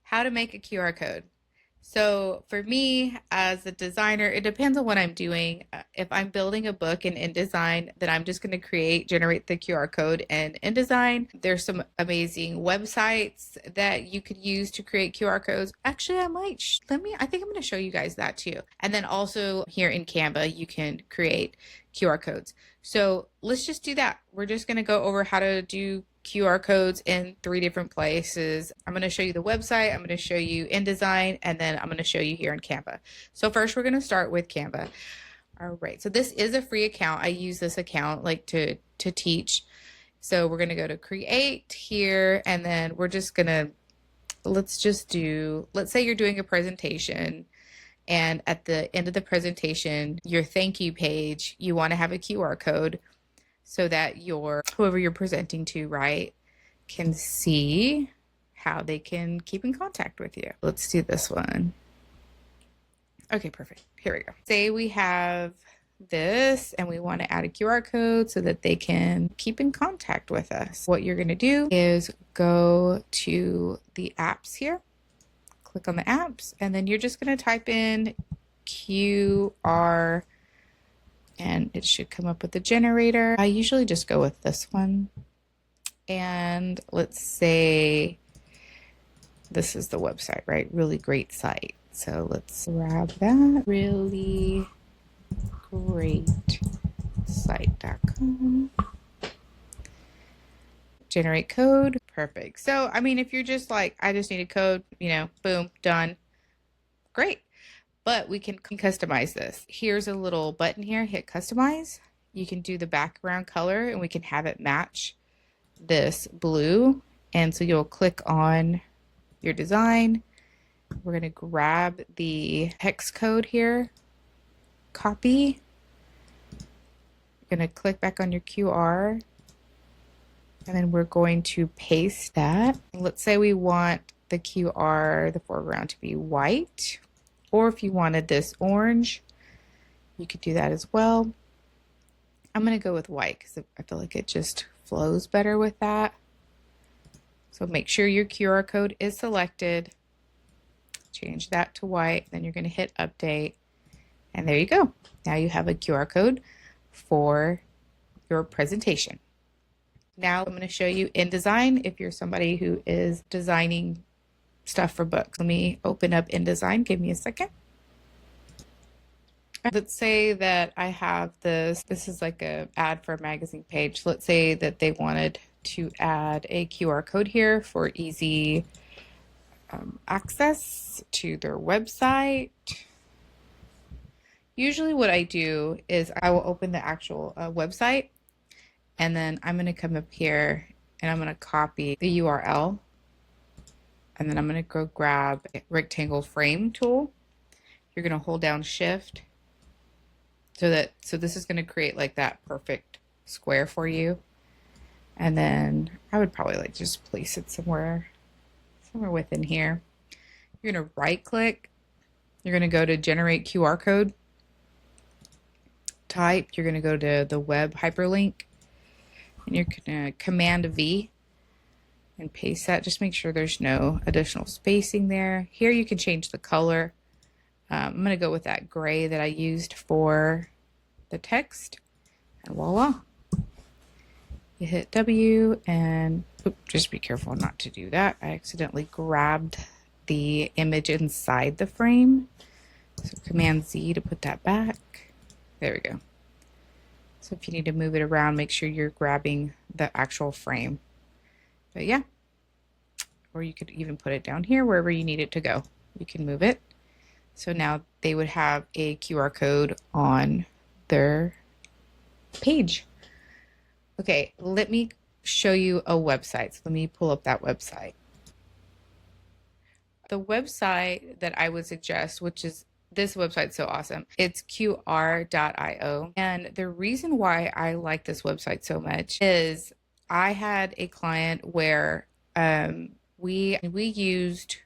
how to make a QR code. So for me as a designer, it depends on what I'm doing. If I'm building a book in InDesign, then I'm just going to generate the QR code in InDesign. There's some amazing websites that you could use to create QR codes. Actually, I think I'm going to show you guys that too. And then also here in Canva, you can create QR codes. So let's just do that. We're just going to go over how to do QR codes in 3 different places. I'm going to show you the website, I'm going to show you InDesign, and then I'm going to show you here in Canva. So first we're going to start with Canva. All right, so this is a free account. I use this account like to teach. So we're going to go to create here, and then we're just going to, let's say you're doing a presentation, and at the end of the presentation, your thank you page, you want to have a QR code so that whoever you're presenting to, right, can see how they can keep in contact with you. Let's do this one. Okay, perfect. Here we go. Say we have this and we want to add a QR code so that they can keep in contact with us. What you're going to do is go to the apps here, click on the apps, and then you're just going to type in QR, and it should come up with the generator. I usually just go with this one. And let's say this is the website, right? Really great site. So let's grab that. Really great site.com. Generate code. Perfect. So, I mean, if you're just like, I just need a code, boom, done. Great. But we can customize this. Here's a little button here, hit customize. You can do the background color and we can have it match this blue. And so you'll click on your design. We're going to grab the hex code here, copy. You're going to click back on your QR, and then we're going to paste that. Let's say we want the QR, the foreground, to be white. Or if you wanted this orange, you could do that as well. I'm going to go with white because I feel like it just flows better with that. So make sure your QR code is selected. Change that to white. Then you're going to hit update. And there you go. Now you have a QR code for your presentation. Now I'm going to show you InDesign if you're somebody who is designing stuff for books. Let me open up InDesign. Give me a second. Let's say that I have this is like a ad for a magazine page. Let's say that they wanted to add a QR code here for easy access to their website. Usually what I do is I will open the actual website, and then I'm going to come up here and I'm going to copy the URL. And then I'm going to go grab a rectangle frame tool. You're going to hold down shift so this is going to create like that perfect square for you. And then I would probably like just place it somewhere within here. You're going to right click. You're going to go to generate QR code. Type. You're going to go to the web hyperlink, and you're going to command V and paste that. Just make sure there's no additional spacing there. Here you can change the color. I'm going to go with that gray that I used for the text, and voila. You hit W, and just be careful not to do that. I accidentally grabbed the image inside the frame. So Command Z to put that back. There we go. So if you need to move it around, make sure you're grabbing the actual frame. But yeah, or you could even put it down here wherever you need it to go. You can move it. So now they would have a QR code on their page. Okay, let me show you a website. So let me pull up that website. The website that I would suggest, which is this website's so awesome. It's qr.io. And the reason why I like this website so much is I had a client where we used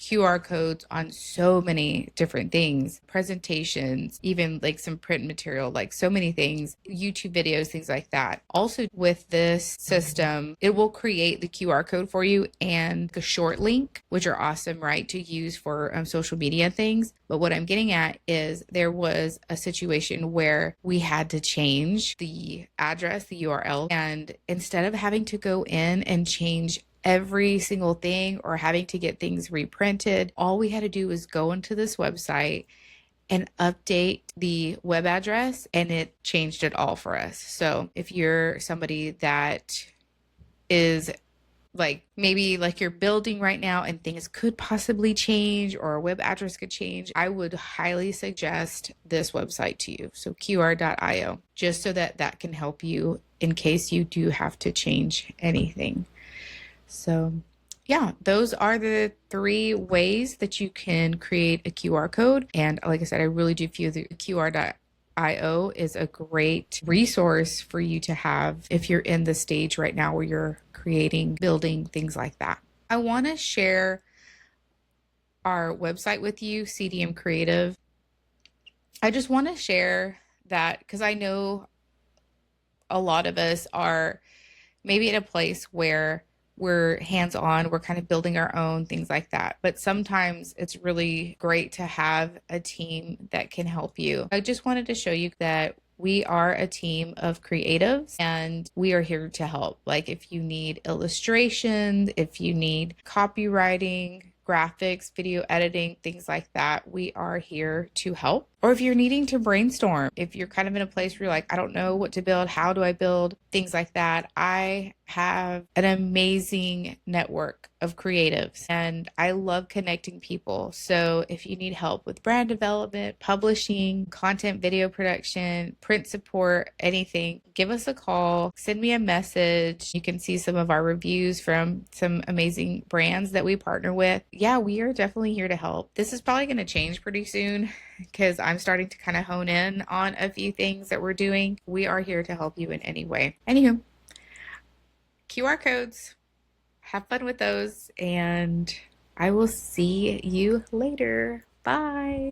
QR codes on so many different things, presentations, even like some print material, like so many things, YouTube videos, things like that. Also, with this system, it will create the QR code for you and a short link, which are awesome, right, to use for social media things. But what I'm getting at is there was a situation where we had to change the address, the URL, and instead of having to go in and change every single thing or having to get things reprinted, all we had to do was go into this website and update the web address, and it changed it all for us. So if you're somebody that is like maybe like you're building right now and things could possibly change or a web address could change, I would highly suggest this website to you. So qr.io, just so that that can help you in case you do have to change anything. So yeah, those are the 3 ways that you can create a QR code. And like I said, I really do feel the qr.io is a great resource for you to have if you're in the stage right now where you're creating, building, things like that. I want to share our website with you, CDM Creative. I just want to share that because I know a lot of us are maybe at a place where we're hands on, we're kind of building our own things like that. But sometimes it's really great to have a team that can help you. I just wanted to show you that we are a team of creatives and we are here to help. Like if you need illustrations, if you need copywriting, graphics, video editing, things like that, we are here to help. Or if you're needing to brainstorm, if you're kind of in a place where you're like, I don't know what to build, how do I build, things like that, I have an amazing network of creatives and I love connecting people. So if you need help with brand development, publishing, content, video production, print support, anything, give us a call, send me a message. You can see some of our reviews from some amazing brands that we partner with. Yeah, we are definitely here to help. This is probably going to change pretty soon because I'm starting to kind of hone in on a few things that we're doing. We are here to help you in any way. Anywho, QR codes, have fun with those, and I will see you later. Bye.